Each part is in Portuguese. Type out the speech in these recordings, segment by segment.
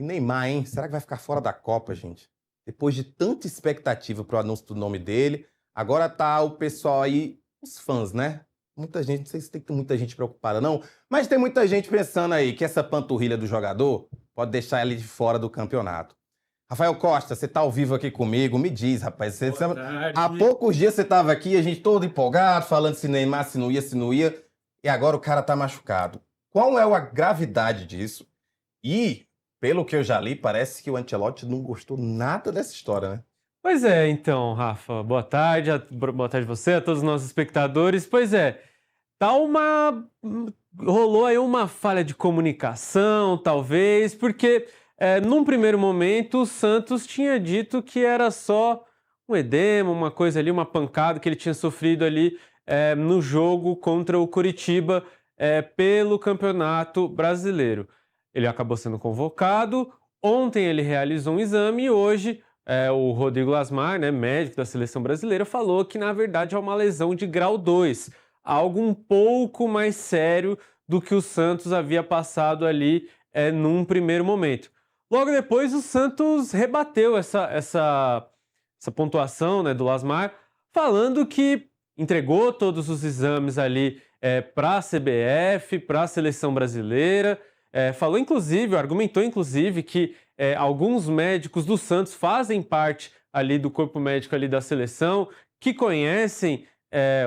E Neymar, hein? Será que vai ficar fora da Copa, gente? Depois de tanta expectativa pro anúncio do nome dele, agora tá o pessoal aí, os fãs, né? Muita gente, não sei se tem muita gente preocupada, não, mas tem muita gente pensando aí que essa panturrilha do jogador pode deixar ele de fora do campeonato. Rafael Costa, você tá ao vivo aqui comigo, me diz, rapaz. Boa tarde. Há poucos dias você tava aqui, a gente todo empolgado, falando se Neymar, se não ia, se não ia, e agora o cara tá machucado. Qual é a gravidade disso? E, pelo que eu já li, parece que o Ancelotti não gostou nada dessa história, né? Pois é, então, Rafa, boa tarde a você, a todos os nossos espectadores. Pois é, tá rolou aí uma falha de comunicação, talvez, porque num primeiro momento o Santos tinha dito que era só um edema, uma coisa ali, uma pancada que ele tinha sofrido ali no jogo contra o Coritiba pelo Campeonato Brasileiro. Ele acabou sendo convocado, ontem ele realizou um exame e hoje o Rodrigo Lasmar, né, médico da seleção brasileira, falou que na verdade é uma lesão de grau 2, algo um pouco mais sério do que o Santos havia passado ali num primeiro momento. Logo depois o Santos rebateu essa pontuação, né, do Lasmar, falando que entregou todos os exames ali para a CBF, para a seleção brasileira, falou inclusive, argumentou inclusive que alguns médicos do Santos fazem parte ali do corpo médico ali da seleção, que conhecem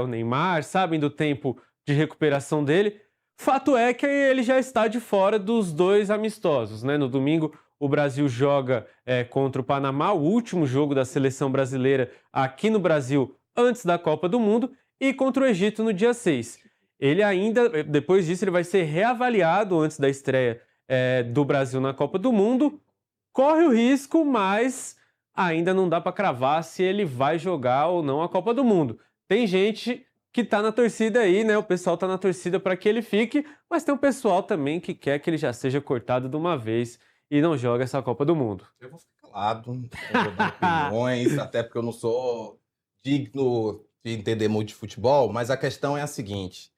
o Neymar, sabem do tempo de recuperação dele. Fato é que ele já está de fora dos dois amistosos, né? No domingo o Brasil joga contra o Panamá, o último jogo da seleção brasileira aqui no Brasil antes da Copa do Mundo, e contra o Egito no dia 6. Ele ainda, depois disso, ele vai ser reavaliado antes da estreia do Brasil na Copa do Mundo. Corre o risco, mas ainda não dá para cravar se ele vai jogar ou não a Copa do Mundo. Tem gente que tá na torcida aí, né? O pessoal tá na torcida para que ele fique, mas tem um pessoal também que quer que ele já seja cortado de uma vez e não joga essa Copa do Mundo. Eu vou ficar calado, não vou dar opiniões, até porque eu não sou digno de entender muito de futebol, mas a questão é a seguinte: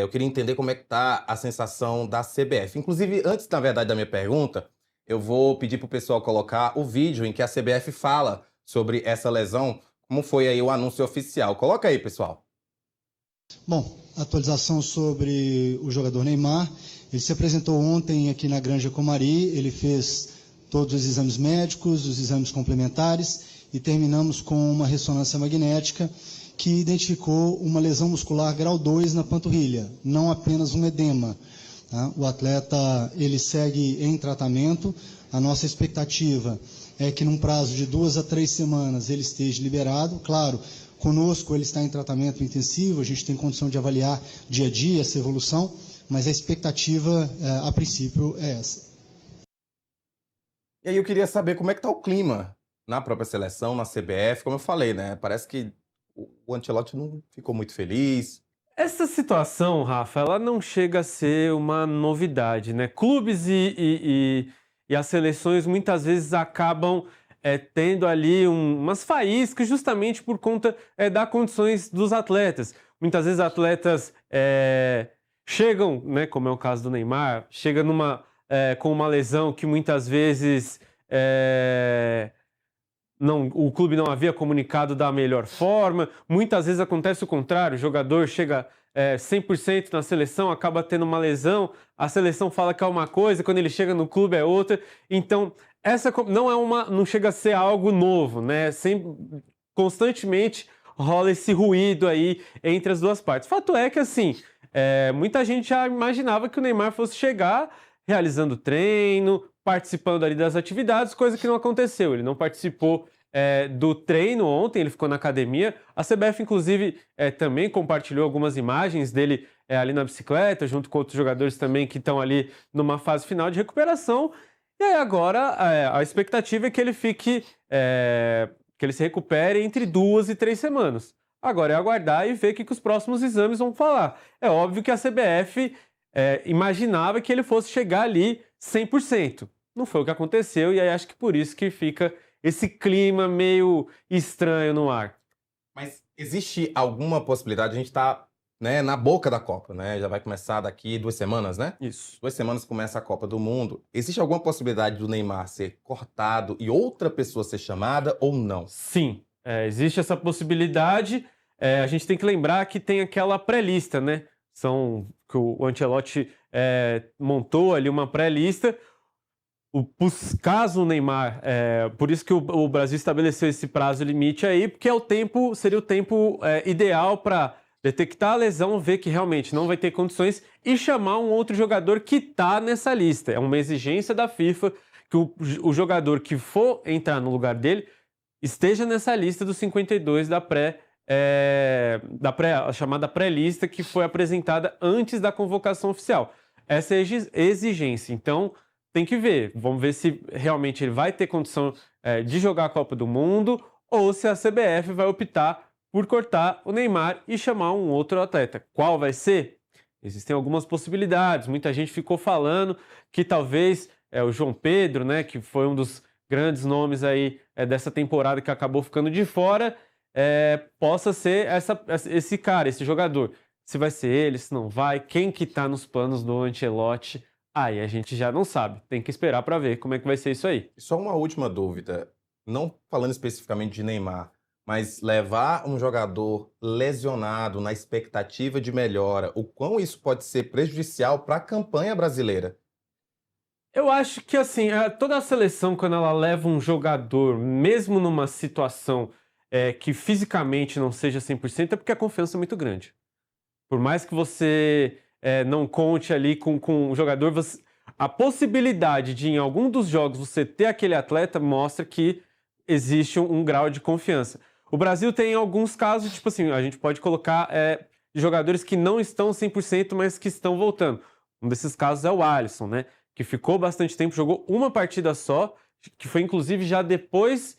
eu queria entender como é que tá a sensação da CBF. Inclusive, antes, na verdade, da minha pergunta, eu vou pedir pro pessoal colocar o vídeo em que a CBF fala sobre essa lesão, como foi aí o anúncio oficial. Coloca aí, pessoal. Bom, atualização sobre o jogador Neymar. Ele se apresentou ontem aqui na Granja Comari, ele fez todos os exames médicos, os exames complementares e terminamos com uma ressonância magnética que identificou uma lesão muscular grau 2 na panturrilha, não apenas um edema. Tá? O atleta ele segue em tratamento, a nossa expectativa é que num prazo de 2 a 3 semanas ele esteja liberado, claro. Conosco ele está em tratamento intensivo, a gente tem condição de avaliar dia a dia essa evolução, mas a expectativa, a princípio, é essa. E aí eu queria saber como é que tá o clima na própria seleção, na CBF, como eu falei, né? Parece que o Ancelotti não ficou muito feliz. Essa situação, Rafa, ela não chega a ser uma novidade, né? Clubes e as seleções muitas vezes acabam tendo ali umas faíscas justamente por conta das condições dos atletas. Muitas vezes atletas chegam, né, como é o caso do Neymar, chega com uma lesão que muitas vezes o clube não havia comunicado da melhor forma. Muitas vezes acontece o contrário, o jogador chega 100% na seleção, acaba tendo uma lesão, a seleção fala que é uma coisa, quando ele chega no clube é outra. Então, essa não chega a ser algo novo, né? Constantemente rola esse ruído aí entre as duas partes. Fato é que, assim, muita gente já imaginava que o Neymar fosse chegar realizando treino, participando ali das atividades, coisa que não aconteceu. Ele não participou do treino ontem, ele ficou na academia. A CBF, inclusive, também compartilhou algumas imagens dele ali na bicicleta, junto com outros jogadores também que estão ali numa fase final de recuperação. E aí agora a expectativa é que ele fique, que ele se recupere entre 2 e 3 semanas. Agora é aguardar e ver o que os próximos exames vão falar. É óbvio que a CBF imaginava que ele fosse chegar ali 100%. Não foi o que aconteceu e aí acho que por isso que fica esse clima meio estranho no ar. Mas existe alguma possibilidade, a gente está né, na boca da Copa, né? Já vai começar daqui 2 semanas, né? Isso. 2 semanas começa a Copa do Mundo. Existe alguma possibilidade do Neymar ser cortado e outra pessoa ser chamada ou não? Sim, existe essa possibilidade. A gente tem que lembrar que tem aquela pré-lista, né? Que o Ancelotti montou ali uma pré-lista. Caso o Neymar, por isso que o Brasil estabeleceu esse prazo limite aí, porque seria o tempo ideal para detectar a lesão, ver que realmente não vai ter condições e chamar um outro jogador que está nessa lista. É uma exigência da FIFA que o jogador que for entrar no lugar dele esteja nessa lista dos 52 a chamada pré-lista que foi apresentada antes da convocação oficial. Essa é a exigência. Então, tem que ver. Vamos ver se realmente ele vai ter condição de jogar a Copa do Mundo ou se a CBF vai optar por cortar o Neymar e chamar um outro atleta. Qual vai ser? Existem algumas possibilidades. Muita gente ficou falando que talvez o João Pedro, né, que foi um dos grandes nomes aí dessa temporada que acabou ficando de fora, possa ser esse cara, esse jogador. Se vai ser ele, se não vai, quem que tá nos planos do Ancelotti, aí a gente já não sabe. Tem que esperar para ver como é que vai ser isso aí. Só uma última dúvida, não falando especificamente de Neymar, mas levar um jogador lesionado na expectativa de melhora, o quão isso pode ser prejudicial para a campanha brasileira? Eu acho que, assim, toda a seleção, quando ela leva um jogador, mesmo numa situação que fisicamente não seja 100%, é porque a confiança é muito grande. Por mais que você não conte ali com o jogador, a possibilidade de, em algum dos jogos, você ter aquele atleta mostra que existe um grau de confiança. O Brasil tem alguns casos, tipo assim, a gente pode colocar jogadores que não estão 100%, mas que estão voltando. Um desses casos é o Alisson, né? Que ficou bastante tempo, jogou uma partida só, que foi inclusive já depois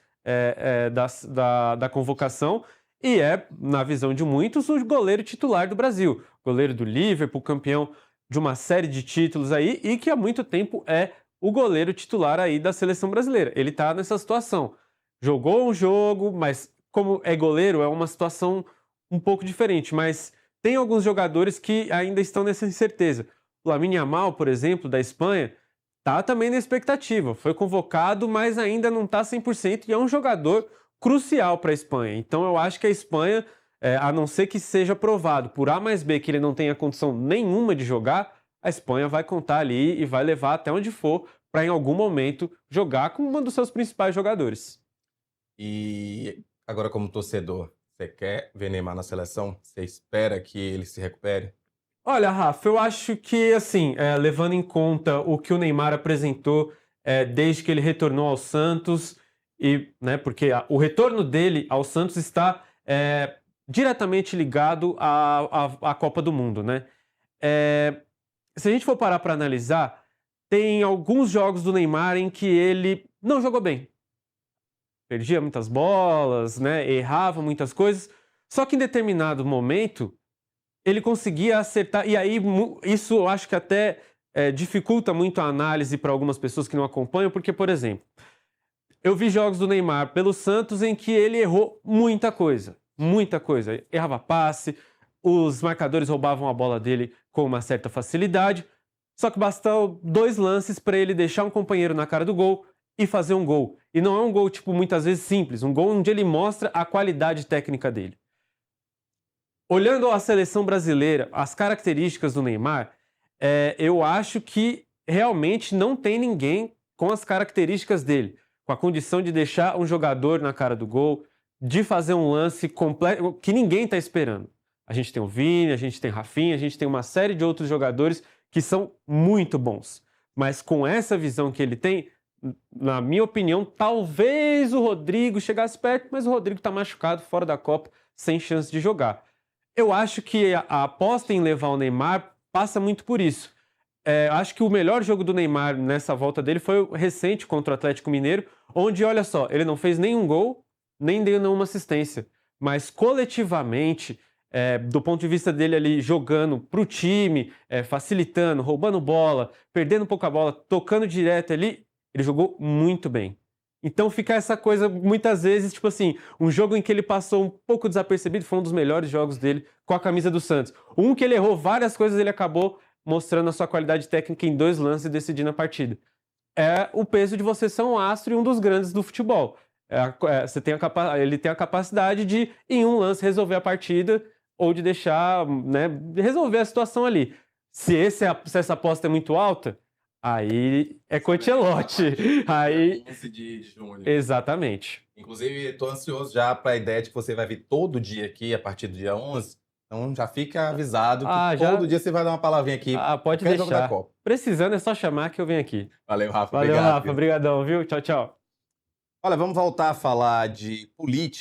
da convocação, e na visão de muitos, o goleiro titular do Brasil. Goleiro do Liverpool, campeão de uma série de títulos aí, e que há muito tempo é o goleiro titular aí da seleção brasileira. Ele tá nessa situação. Jogou um jogo, mas como é goleiro, é uma situação um pouco diferente, mas tem alguns jogadores que ainda estão nessa incerteza. O Lamine Yamal, por exemplo, da Espanha, tá também na expectativa. Foi convocado, mas ainda não tá 100% e é um jogador crucial para a Espanha. Então eu acho que a Espanha, a não ser que seja provado por A mais B que ele não tenha condição nenhuma de jogar, a Espanha vai contar ali e vai levar até onde for para em algum momento jogar com um dos seus principais jogadores. E agora, como torcedor, você quer ver Neymar na seleção? Você espera que ele se recupere? Olha, Rafa, eu acho que, assim, levando em conta o que o Neymar apresentou desde que ele retornou ao Santos, né, porque o retorno dele ao Santos está diretamente ligado à Copa do Mundo, né? Se a gente for parar para analisar, tem alguns jogos do Neymar em que ele não jogou bem. Perdia muitas bolas, né, errava muitas coisas, só que em determinado momento ele conseguia acertar, e aí isso eu acho que até dificulta muito a análise para algumas pessoas que não acompanham, porque, por exemplo, eu vi jogos do Neymar pelo Santos em que ele errou muita coisa. Errava passe, os marcadores roubavam a bola dele com uma certa facilidade, só que bastou 2 lances para ele deixar um companheiro na cara do gol e fazer um gol. E não é um gol, tipo, muitas vezes simples, um gol onde ele mostra a qualidade técnica dele. Olhando a seleção brasileira, as características do Neymar, eu acho que realmente não tem ninguém com as características dele, com a condição de deixar um jogador na cara do gol, de fazer um lance completo que ninguém está esperando. A gente tem o Vini, a gente tem Rafinha, a gente tem uma série de outros jogadores que são muito bons. Mas com essa visão que ele tem, na minha opinião, talvez o Rodrigo chegasse perto, mas o Rodrigo está machucado, fora da Copa, sem chance de jogar. Eu acho que a aposta em levar o Neymar passa muito por isso. Acho que o melhor jogo do Neymar nessa volta dele foi o recente contra o Atlético Mineiro, onde, olha só, ele não fez nenhum gol, nem deu nenhuma assistência. Mas coletivamente, do ponto de vista dele ali jogando para o time, facilitando, roubando bola, perdendo um pouco a bola, tocando direto ali, ele jogou muito bem. Então fica essa coisa, muitas vezes, tipo assim, um jogo em que ele passou um pouco desapercebido, foi um dos melhores jogos dele com a camisa do Santos. Um que ele errou várias coisas, ele acabou mostrando a sua qualidade técnica em 2 lances e decidindo a partida. É o peso de você ser um astro e um dos grandes do futebol. Ele tem a capacidade de, em um lance, resolver a partida ou de deixar, né, resolver a situação ali. Se essa aposta é muito alta, aí é com o Ancelotti. Aí, 15 de junho. exatamente. Inclusive, estou ansioso já para a ideia de que você vai vir todo dia aqui a partir do dia 11. Então já fica avisado que todo dia você vai dar uma palavrinha aqui. Pode qualquer jogo da deixar. Copa. Precisando é só chamar que eu venho aqui. Valeu, Rafa. Valeu, Obrigado. Rafa. Obrigadão, viu? Tchau, tchau. Olha, vamos voltar a falar de política.